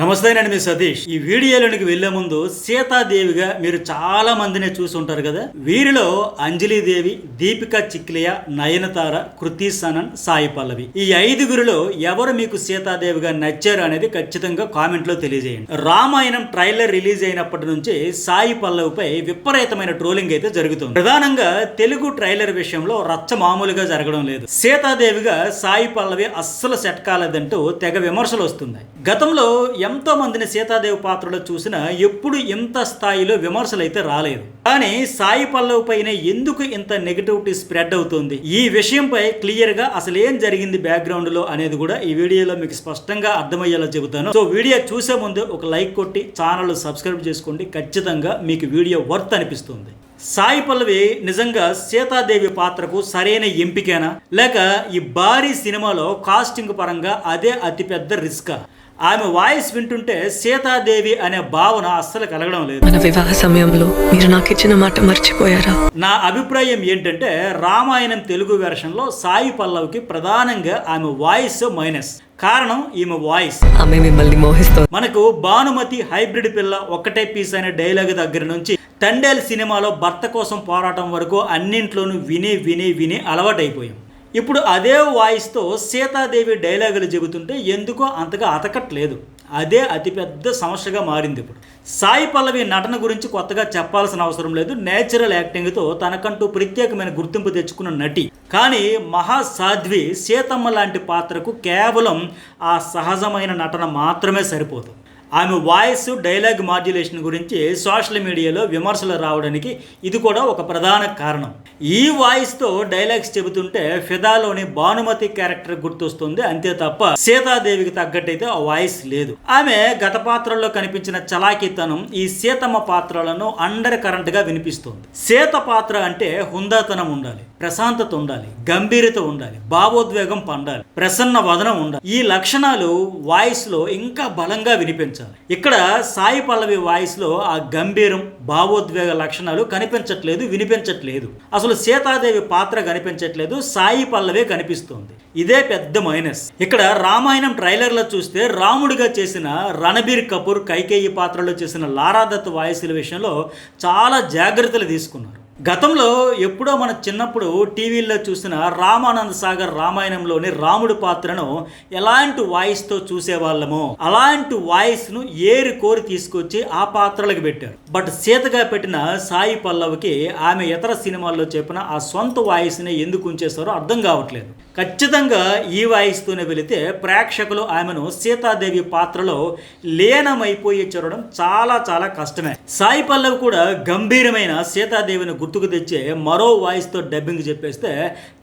నమస్తే అండి, మీ సతీష్. ఈ వీడియోలోనికి వెళ్లే ముందు సీతాదేవిగా మీరు చాలా మందిని చూసి ఉంటారు కదా. వీరిలో అంజలిదేవి, దీపికా చిక్లియా, నయనతార, కృతి సనన్, సాయి పల్లవి, ఈ ఐదుగురిలో ఎవరు మీకు సీతాదేవిగా నచ్చారు అనేది ఖచ్చితంగా కామెంట్ లో తెలియజేయండి. రామాయణం ట్రైలర్ రిలీజ్ అయినప్పటి నుంచి సాయి పల్లవిపై విపరీతమైన ట్రోలింగ్ అయితే జరుగుతుంది. ప్రధానంగా తెలుగు ట్రైలర్ విషయంలో రచ్చ మామూలుగా జరగడం లేదు. సీతాదేవిగా సాయి పల్లవి అస్సలు సెట్ కాలేదంటూ తెగ విమర్శలు వస్తున్నాయి. గతంలో ఎంతో మందిని సీతాదేవి పాత్రలో చూసినా ఎప్పుడు ఇంత స్థాయిలో విమర్శలు అయితే రాలేదు. కానీ సాయి పల్లవి పైన ఎందుకు ఇంత నెగటివిటీ స్ప్రెడ్ అవుతుంది, ఈ విషయంపై క్లియర్ గా అసలు ఏం జరిగింది బ్యాక్గ్రౌండ్ లో అనేది కూడా ఈ వీడియోలో మీకు స్పష్టంగా అర్థమయ్యేలా చెబుతాను. సో వీడియో చూసే ముందు ఒక లైక్ కొట్టి ఛానల్ సబ్స్క్రైబ్ చేసుకోండి. ఖచ్చితంగా మీకు వీడియో వర్త్ అనిపిస్తుంది. సాయి పల్లవి నిజంగా సీతాదేవి పాత్రకు సరైన ఎంపికేనా, లేక ఈ భారీ సినిమాలో కాస్టింగ్ పరంగా అదే అతిపెద్ద రిస్క్? ఆమె వాయిస్ వింటుంటే సీతాదేవి అనే భావన అస్సలు కలగడం లేదు. మన వివాహ సమయంలో మీరు నాకు ఇచ్చిన మాట మర్చిపోయారా? నా అభిప్రాయం ఏంటంటే రామాయణం తెలుగు వెర్షన్ లో సాయి పల్లవికి ప్రధానంగా ఆమె వాయిస్ మైనస్. కారణం ఈమె వాయిస్. ఆమె మిమ్మల్ని మోహిస్తోంది. మనకు భానుమతి హైబ్రిడ్ పిల్ల ఒక్కటే పీస్ అనే డైలాగ్ దగ్గర నుంచి తండేల్ సినిమాలో భర్త కోసం పోరాటం వరకు అన్నింట్లోనూ విని విని విని అలవాటైపోయాం. ఇప్పుడు అదే వాయిస్తో సీతాదేవి డైలాగులు చెబుతుంటే ఎందుకో అంతగా అతకట్లేదు. అదే అతిపెద్ద సమస్యగా మారింది. ఇప్పుడు సాయి పల్లవి నటన గురించి కొత్తగా చెప్పాల్సిన అవసరం లేదు. నేచురల్ యాక్టింగ్తో తనకంటూ ప్రత్యేకమైన గుర్తింపు తెచ్చుకున్న నటి. కానీ మహాసాధ్వి సీతమ్మ లాంటి పాత్రకు కేవలం ఆ సహజమైన నటన మాత్రమే సరిపోదు. ఆమె వాయిస్ డైలాగ్ మాడ్యులేషన్ గురించి సోషల్ మీడియాలో విమర్శలు రావడానికి ఇది కూడా ఒక ప్రధాన కారణం. ఈ వాయిస్తో డైలాగ్స్ చెబుతుంటే ఫిదాలోని భానుమతి క్యారెక్టర్ గుర్తొస్తుంది అంతే తప్ప సీతాదేవికి తగ్గట్టయితే ఆ వాయిస్ లేదు. ఆమె గత పాత్రల్లో కనిపించిన చలాకీతనం ఈ సీతమ్మ పాత్రలను అండర్ కరెంట్ గా వినిపిస్తుంది. సీత పాత్ర అంటే హుందాతనం ఉండాలి, ప్రశాంతత ఉండాలి, గంభీరత ఉండాలి, భావోద్వేగం పండాలి, ప్రసన్న వదనం ఉండాలి. ఈ లక్షణాలు వాయిస్ లో ఇంకా బలంగా వినిపించాలి. ఇక్కడ సాయి పల్లవి వాయిస్ లో ఆ గంభీరం, భావోద్వేగ లక్షణాలు కనిపించట్లేదు, వినిపించట్లేదు. అసలు సీతాదేవి పాత్ర కనిపించట్లేదు, సాయి పల్లవే కనిపిస్తుంది. ఇదే పెద్ద మైనస్. ఇక్కడ రామాయణం ట్రైలర్ లో చూస్తే రాముడిగా చేసిన రణబీర్ కపూర్, కైకేయి పాత్రలో చేసిన లారా దత్ వాయిస్ల విషయంలో చాలా జాగ్రత్తలు తీసుకున్నారు. గతంలో ఎప్పుడో మన చిన్నప్పుడు టీవీల్లో చూసిన రామానంద సాగర్ రామాయణంలోని రాముడి పాత్రను ఎలాంటి వాయిస్తో చూసేవాళ్ళమో అలాంటి వాయిస్ను ఏరి కోరి తీసుకొచ్చి ఆ పాత్రలకు పెట్టారు. బట్ సీతగా పెట్టిన సాయి పల్లవికి ఆమె ఇతర సినిమాల్లో చెప్పిన ఆ సొంత వాయిస్ని ఎందుకు ఉంచేస్తారో అర్థం కావట్లేదు. ఖచ్చితంగా ఈ వాయిస్తోనే వెళితే ప్రేక్షకులు ఆమెను సీతాదేవి పాత్రలో లీనమైపోయి చూడడం చాలా చాలా కష్టమే. సాయి పల్లవి కూడా గంభీరమైన సీతాదేవిని గుర్తుకు తెచ్చే మరో వాయిస్తో డబ్బింగ్ చెప్పేస్తే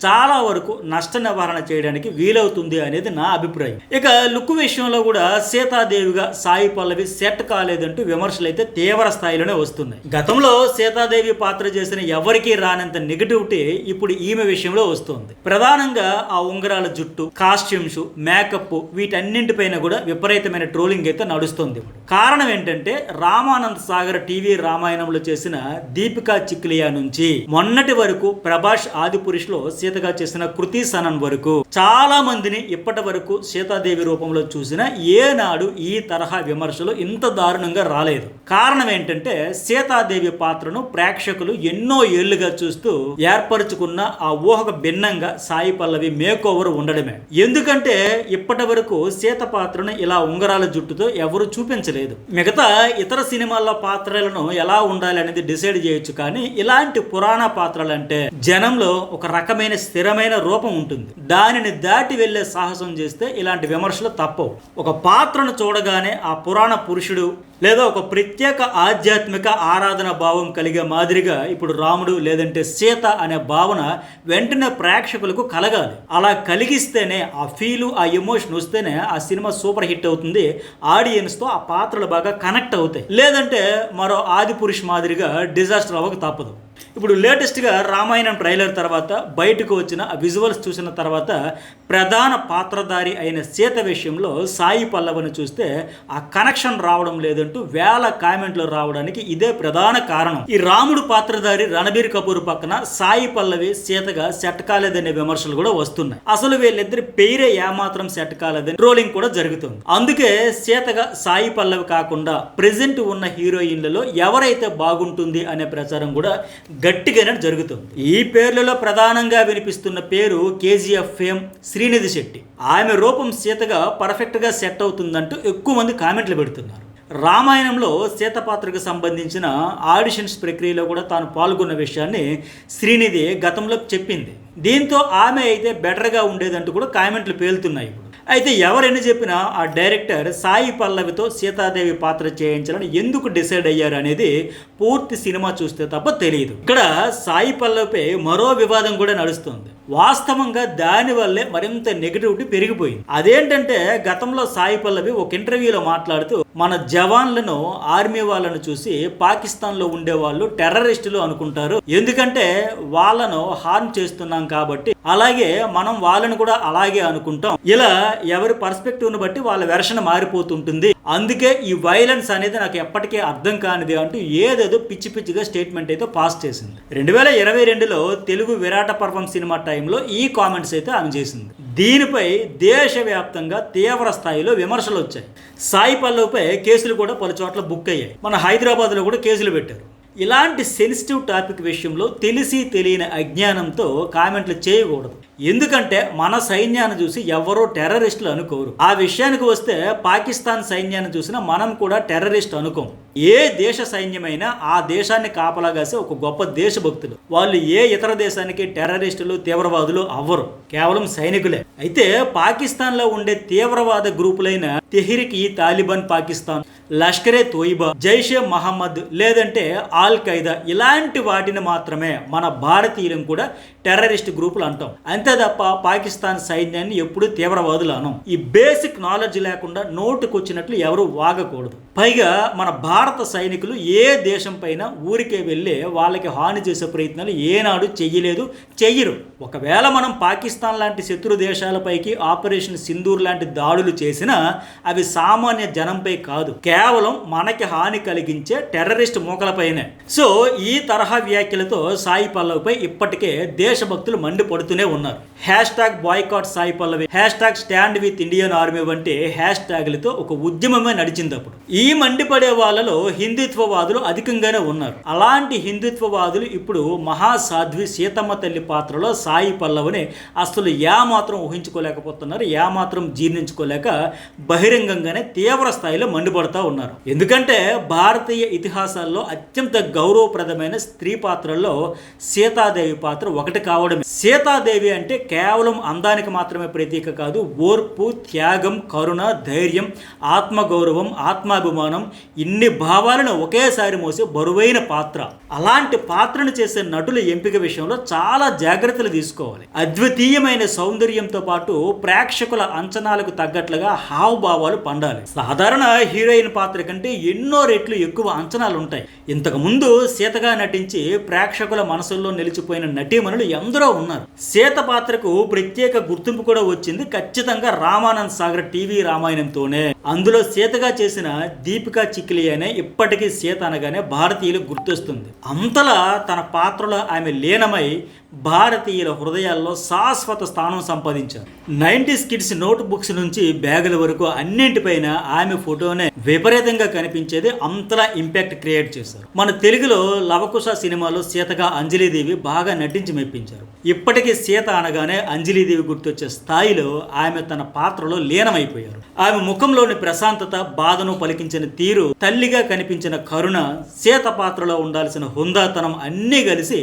చాలా వరకు నష్ట నివారణ చేయడానికి వీలవుతుంది అనేది నా అభిప్రాయం. ఇక లుక్ విషయంలో కూడా సీతాదేవిగా సాయి పల్లవి సెట్ కాలేదంటూ విమర్శలు అయితే తీవ్ర స్థాయిలోనే వస్తున్నాయి. గతంలో సీతాదేవి పాత్ర చేసిన ఎవరికీ రానంత నెగటివిటీ ఇప్పుడు ఈమె విషయంలో వస్తుంది. ప్రధానంగా ఆ ఉంగరాల జుట్టు, కాస్ట్యూమ్స్, మేకప్, వీటన్నింటిపైన కూడా విపరీతమైన ట్రోలింగ్ అయితే నడుస్తుంది. కారణం ఏంటంటే రామానంద్ సాగర్ టీవీ రామాయణంలో చేసిన దీపికా చిక్లియా నుంచి మొన్నటి వరకు ప్రభాస్ ఆదిపురుష్ లో సీతగా చేసిన కృతి సనన్ వరకు చాలా మందిని ఇప్పటి వరకు సీతాదేవి రూపంలో చూసిన ఏనాడు ఈ తరహా విమర్శలు ఇంత దారుణంగా రాలేదు. కారణం ఏంటంటే సీతాదేవి పాత్రను ప్రేక్షకులు ఎన్నో ఏళ్లుగా చూస్తూ ఏర్పరచుకున్న ఆ ఊహకు భిన్నంగా సాయి పల్లవి మేక్ ఓవర్ ఉండడమే. ఎందుకంటే ఇప్పటి వరకు సీత పాత్రను ఇలా ఉంగరాల జుట్టుతో ఎవరు చూపించలేదు. మిగతా ఇతర సినిమాల్లో పాత్రలను ఎలా ఉండాలి అనేది డిసైడ్ చేయొచ్చు, కానీ ఇలాంటి పురాణ పాత్రలంటే జనంలో ఒక రకమైన స్థిరమైన రూపం ఉంటుంది. దానిని దాటి వెళ్లే సాహసం చేస్తే ఇలాంటి విమర్శలు తప్పవు. ఒక పాత్రను చూడగానే ఆ పురాణ పురుషుడు లేదా ఒక ప్రత్యేక ఆధ్యాత్మిక ఆరాధన భావం కలిగే మాదిరిగా ఇప్పుడు రాముడు లేదంటే సీత అనే భావన వెంటనే ప్రేక్షకులకు కలగాలి. అలా కలిగిస్తేనే ఆ ఫీలు, ఆ ఎమోషన్ వస్తేనే ఆ సినిమా సూపర్ హిట్ అవుతుంది. ఆడియన్స్తో ఆ పాత్రలు బాగా కనెక్ట్ అవుతాయి. లేదంటే మరో ఆది పురుష్ మాదిరిగా డిజాస్టర్ అవ్వక తప్పదు. ఇప్పుడు లేటెస్ట్గా రామాయణం ట్రైలర్ తర్వాత బయటకు వచ్చిన ఆ విజువల్స్ చూసిన తర్వాత ప్రధాన పాత్రధారి అయిన సీత విషయంలో సాయి పల్లవిని చూస్తే ఆ కనెక్షన్ రావడం లేదంటూ వేల కామెంట్లు రావడానికి ఇదే ప్రధాన కారణం. ఈ రాముడు పాత్రధారి రణబీర్ కపూర్ పక్కన సాయి పల్లవి సీతగా సెట్ కాలేదనే విమర్శలు కూడా వస్తున్నాయి. అసలు వీళ్ళిద్దరి పేరే ఏమాత్రం సెట్ కాలేదని ట్రోలింగ్ కూడా జరుగుతుంది. అందుకే సీతగా సాయి పల్లవి కాకుండా ప్రెజెంట్ ఉన్న హీరోయిన్లలో ఎవరైతే బాగుంటుంది అనే ప్రచారం కూడా గట్టిగానే జరుగుతుంది. ఈ పేర్లలో ప్రధానంగా వినిపిస్తున్న పేరు కేజీఎఫ్ ఫేమ్ శ్రీనిధి శెట్టి. ఆమె రూపం సీతగా పర్ఫెక్ట్గా సెట్ అవుతుందంటూ ఎక్కువ మంది కామెంట్లు పెడుతున్నారు. రామాయణంలో సీత పాత్రకు సంబంధించిన ఆడిషన్స్ ప్రక్రియలో కూడా తాను పాల్గొన్న విషయాన్ని శ్రీనిధి గతంలో చెప్పింది. దీంతో ఆమె అయితే బెటర్గా ఉండేదంటూ కూడా కామెంట్లు పేలుతున్నాయి. అయితే ఎవరెన్ని చెప్పినా ఆ డైరెక్టర్ సాయి పల్లవితో సీతాదేవి పాత్ర చేయించాలని ఎందుకు డిసైడ్ అయ్యారు అనేది పూర్తి సినిమా చూస్తే తప్ప తెలియదు. ఇక్కడ సాయి పల్లవిపై మరో వివాదం కూడా నడుస్తుంది. వాస్తవంగా దానివల్లే మరింత నెగిటివిటీ పెరిగిపోయింది. అదేంటంటే గతంలో సాయి పల్లవి ఒక ఇంటర్వ్యూలో మాట్లాడుతూ మన జవాన్లను ఆర్మీ వాళ్ళను చూసి పాకిస్తాన్లో ఉండే వాళ్ళు టెర్రరిస్టులు అనుకుంటారు, ఎందుకంటే వాళ్ళను హార్మ్ చేస్తున్నాం కాబట్టి, అలాగే మనం వాళ్ళను కూడా అలాగే అనుకుంటాం. ఇలా ఎవరి పర్స్పెక్టివ్ను బట్టి వాళ్ళ వెర్షన్ మారిపోతుంటుంది. అందుకే ఈ వైలెన్స్ అనేది నాకు ఎప్పటికీ అర్థం కానిది అంటూ ఏదేదో పిచ్చి పిచ్చిగా స్టేట్మెంట్ అయితే పాస్ చేసింది. 2022లో తెలుగు విరాట పర్వం సినిమా టైంలో ఈ కామెంట్స్ అయితే ఆమె చేసింది. దీనిపై దేశవ్యాప్తంగా తీవ్ర స్థాయిలో విమర్శలు వచ్చాయి. సాయి పల్లవిపై కేసులు కూడా పలు చోట్ల బుక్ అయ్యాయి. మన హైదరాబాద్లో కూడా కేసులు పెట్టారు. ఇలాంటి సెన్సిటివ్ టాపిక్ విషయంలో తెలిసి తెలియని అజ్ఞానంతో కామెంట్లు చేయకూడదు. ఎందుకంటే మన సైన్యాన్ని చూసి ఎవరో టెర్రరిస్టులు అనుకోరు. ఆ విషయానికి వస్తే పాకిస్తాన్ సైన్యాన్ని చూసినా మనం కూడా టెర్రరిస్ట్ అనుకోం. ఏ దేశ సైన్యమైనా ఆ దేశాన్ని కాపలాగాసే ఒక గొప్ప దేశభక్తులు. వాళ్ళు ఏ ఇతర దేశానికి టెర్రరిస్టులు తీవ్రవాదులు అవ్వరు, కేవలం సైనికులే. అయితే పాకిస్తాన్లో ఉండే తీవ్రవాద గ్రూపులైన తెహ్రీక్ ఈ తాలిబాన్ పాకిస్తాన్, లష్కరే తోయిబా, జైషే మహమ్మద్ లేదంటే ఆల్ ఖైదా ఇలాంటి వాటిని మాత్రమే మన భారతీయులను కూడా టెర్రరిస్ట్ గ్రూపులు అంటాం. అంతే తప్ప పాకిస్తాన్ సైన్యాన్ని ఎప్పుడూ తీవ్రవాదులు అనం. ఈ బేసిక్ నాలెడ్జ్ లేకుండా నోటుకొచ్చినట్లు ఎవరు వాగకూడదు. పైగా మన భారత సైనికులు ఏ దేశం పైన ఊరికే వెళ్ళి వాళ్ళకి హాని చేసే ప్రయత్నాలు ఏనాడు చెయ్యలేదు, చెయ్యరు. ఒకవేళ మనం పాకిస్తాన్ లాంటి శత్రు దేశాలపైకి ఆపరేషన్ సింధూర్ లాంటి దాడులు చేసినా అవి సామాన్య జనంపై కాదు, కేవలం మనకి హాని కలిగించే టెర్రరిస్ట్ మూకలపైనే. సో ఈ తరహా వ్యాఖ్యలతో సాయి పల్లవిపై ఇప్పటికే దేశభక్తులు మండిపడుతూనే ఉన్నారు. #Boycott Sai Pallavi, #stand with Indian army వంటి హ్యాష్ ట్యాగ్లతో ఒక ఉద్యమమే నడిచింది. అప్పుడు ఈ మండిపడే వాళ్ళలో హిందుత్వవాదులు అధికంగానే ఉన్నారు. అలాంటి హిందుత్వవాదులు ఇప్పుడు మహాసాధ్వి సీతమ్మ తల్లి పాత్రలో సాయి పల్లవిని అసలు ఏమాత్రం ఊహించుకోలేకపోతున్నారు, ఏమాత్రం జీర్ణించుకోలేక బహిరంగంగానే తీవ్ర స్థాయిలో మండిపడుతూ ఉన్నారు. ఎందుకంటే భారతీయ ఇతిహాసాల్లో అత్యంత గౌరవప్రదమైన స్త్రీ పాత్రల్లో సీతాదేవి పాత్ర ఒకటి కావడమే. సీతాదేవి అంటే కేవలం అందానికి మాత్రమే ప్రతీక కాదు, ఓర్పు, త్యాగం, కరుణ, ధైర్యం, ఆత్మగౌరవం, ఆత్మాభిమానం ఇన్ని భావాలను ఒకేసారి మోసే బరువైన పాత్ర. అలాంటి పాత్రను చేసే నటుల ఎంపిక విషయంలో చాలా జాగ్రత్తలు తీసుకోవాలి. అద్వితీయమైన సౌందర్యంతో పాటు ప్రేక్షకుల అంచనాలకు తగ్గట్లుగా హావభావాలు పండాలి. సాధారణ హీరోయిన్ పాత్ర కంటే ఎన్నో రెట్లు ఎక్కువ అంచనాలు ఉంటాయి. ఇంతకు ముందు సీతగా నటించి ప్రేక్షకుల మనసుల్లో నిలిచిపోయిన నటీమణులు ఎందరో ఉన్నారు. సీత పాత్రకు ప్రత్యేక గుర్తింపు కూడా వచ్చింది ఖచ్చితంగా రామానంద్ సాగర్ టీవీ రామాయణంతోనే. అందులో సీతగా చేసిన దీపికా చిక్లి అనే ఇప్పటికీ సీత అనగానే భారతీయులు గుర్తొస్తుంది. అంతలా తన పాత్రలో ఆమె లీనమై భారతీయుల హృదయాల్లో శాశ్వత స్థానం సంపాదించారు. 90s కిడ్స్ నోట్ బుక్స్ నుంచి బ్యాగుల వరకు అన్నింటిపైన ఆమె ఫోటోనే విపరీతంగా కనిపించేది. అంతలా ఇంపాక్ట్ క్రియేట్ చేశారు. మన తెలుగులో లవకుశ సినిమాలో సీతగా అంజలీదేవి బాగా నటించి మెప్పించారు. ఇప్పటికీ సీత అనగానే అంజలీదేవి గుర్తొచ్చే స్థాయిలో ఆమె తన పాత్రలో లీనమైపోయారు. ఆమె ముఖంలోని ప్రశాంతత, బాధను పలికించిన తీరు, తల్లిగా కనిపించిన కరుణ, సీత పాత్రలో ఉండాల్సిన హుందాతనం అన్నీ కలిసి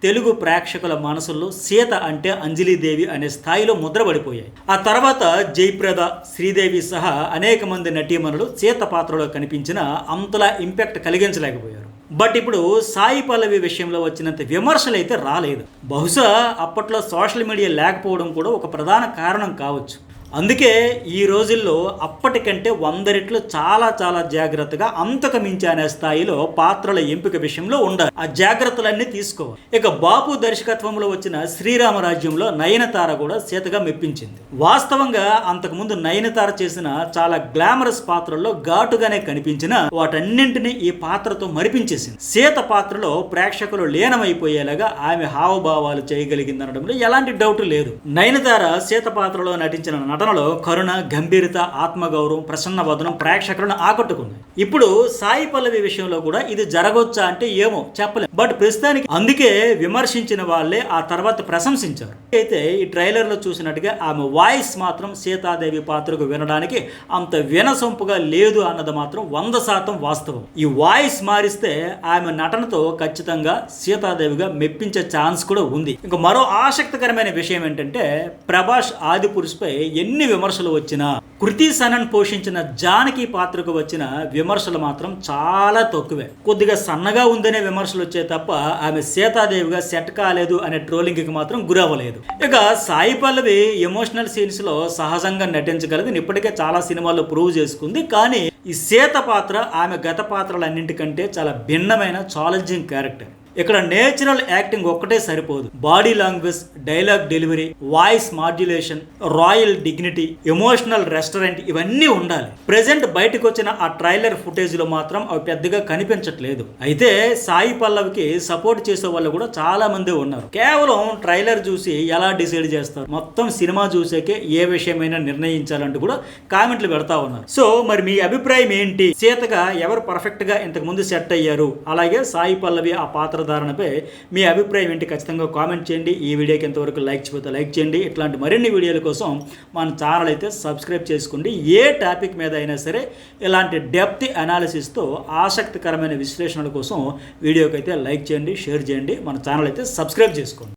తెలుగు ప్రేక్షకుల మనసుల్లో సీత అంటే అంజలీదేవి అనే స్థాయిలో ముద్రపడిపోయాయి. ఆ తర్వాత జయప్రద, శ్రీదేవి సహా అనేక మంది నటీమణులు సీత పాత్రలో కనిపించిన అంతలా ఇంపాక్ట్ కలిగించలేకపోయారు. బట్ ఇప్పుడు సాయి పల్లవి విషయంలో వచ్చినంత విమర్శలు అయితే రాలేదు. బహుశా అప్పట్లో సోషల్ మీడియా లేకపోవడం కూడా ఒక ప్రధాన కారణం కావచ్చు. అందుకే ఈ రోజుల్లో అప్పటికంటే 100 రెట్లు చాలా చాలా జాగ్రత్తగా అంతకు మించి అనే స్థాయిలో పాత్రల ఎంపిక విషయంలో ఉండాలి. ఆ జాగ్రత్తలన్నీ తీసుకోవాలి. ఇక బాపు దర్శకత్వంలో వచ్చిన శ్రీరామరాజ్యంలో నయనతార కూడా సీతగా మెప్పించింది. వాస్తవంగా అంతకుముందు నయనతార చేసిన చాలా గ్లామరస్ పాత్రల్లో ఘాటుగానే కనిపించిన వాటన్నింటినీ ఈ పాత్రతో మరిపించేసింది. సీత పాత్రలో ప్రేక్షకులు లీనమైపోయేలాగా ఆమె హావభావాలు చేయగలిగిందనడంలో ఎలాంటి డౌట్ లేదు. నయనతార సీత పాత్రలో నటించిన నటనలో కరుణ, గంభీరత, ఆత్మగౌరవం, ప్రసన్న వదనం ప్రేక్షకులను ఆకట్టుకుంది. ఇప్పుడు సాయి పల్లవి విషయంలో కూడా ఇది జరగొచ్చా అంటే ఏమో చెప్పలేం. బట్ ప్రస్తుతానికి అందుకే విమర్శించిన వాళ్ళే ఆ తర్వాత ప్రశంసించారు. అయితే ఈ ట్రైలర్ లో చూసినట్టుగా ఆమె వాయిస్ మాత్రం సీతాదేవి పాత్రకు వినడానికి అంత వినసొంపుగా లేదు అన్నది మాత్రం 100% వాస్తవం. ఈ వాయిస్ మారిస్తే ఆమె నటనతో ఖచ్చితంగా సీతాదేవిగా మెప్పించే ఛాన్స్ కూడా ఉంది. ఇంకా మరో ఆసక్తికరమైన విషయం ఏంటంటే ప్రభాస్ ఆదిపురుషుపై ఎన్ని విమర్శలు వచ్చినా కృతి సనన్ పోషించిన జానకి పాత్రకు వచ్చిన విమర్శలు మాత్రం చాలా తక్కువే. కొద్దిగా సన్నగా ఉందనే విమర్శలు వచ్చే తప్ప ఆమె సీతాదేవిగా సెట్ కాలేదు అనే ట్రోలింగ్ కి మాత్రం గురవ్వలేదు. ఇక సాయి పల్లవి ఎమోషనల్ సీన్స్ లో సహజంగా నటించగలదు. ఇప్పటికే చాలా సినిమాల్లో ప్రూవ్ చేసుకుంది. కానీ ఈ సీత పాత్ర ఆమె గత పాత్రలన్నింటికంటే చాలా భిన్నమైన ఛాలెంజింగ్ క్యారెక్టర్. ఇక్కడ నేచురల్ యాక్టింగ్ ఒక్కటే సరిపోదు. Body language, dialogue delivery, voice modulation, royal dignity, emotional restaurant ఇవన్నీ ఉండాలి. ప్రెజెంట్ బయటకు వచ్చిన ఆ ట్రైలర్ ఫుటేజ్ లో మాత్రం అవి పెద్దగా కనిపించట్లేదు. అయితే సాయి పల్లవికి సపోర్ట్ చేసే వాళ్ళు కూడా చాలా మంది ఉన్నారు. కేవలం ట్రైలర్ చూసి ఎలా డిసైడ్ చేస్తారు, మొత్తం సినిమా చూసాకే ఏ విషయమైనా నిర్ణయించాలంటూ కూడా కామెంట్లు పెడతా ఉన్నారు. సో మరి మీ అభిప్రాయం ఏంటి? సీతగా ఎవరు పర్ఫెక్ట్ గా ఇంతకు ముందు సెట్ అయ్యారు? అలాగే సాయి పల్లవి ఆ పాత్ర ధారణపై మీ అభిప్రాయం ఏంటి? ఖచ్చితంగా కామెంట్ చేయండి. ఈ వీడియోకి ఎంతవరకు లైక్ చేయకపోతే లైక్ చేయండి. ఇట్లాంటి మరిన్ని వీడియోల కోసం మన ఛానల్ అయితే సబ్స్క్రైబ్ చేసుకోండి. ఏ టాపిక్ మీద అయినా సరే ఇలాంటి డెప్త్ అనాలిసిస్తో ఆసక్తికరమైన విశ్లేషణల కోసం వీడియోకి అయితే లైక్ చేయండి, షేర్ చేయండి. మన ఛానల్ అయితే సబ్స్క్రైబ్ చేసుకోండి.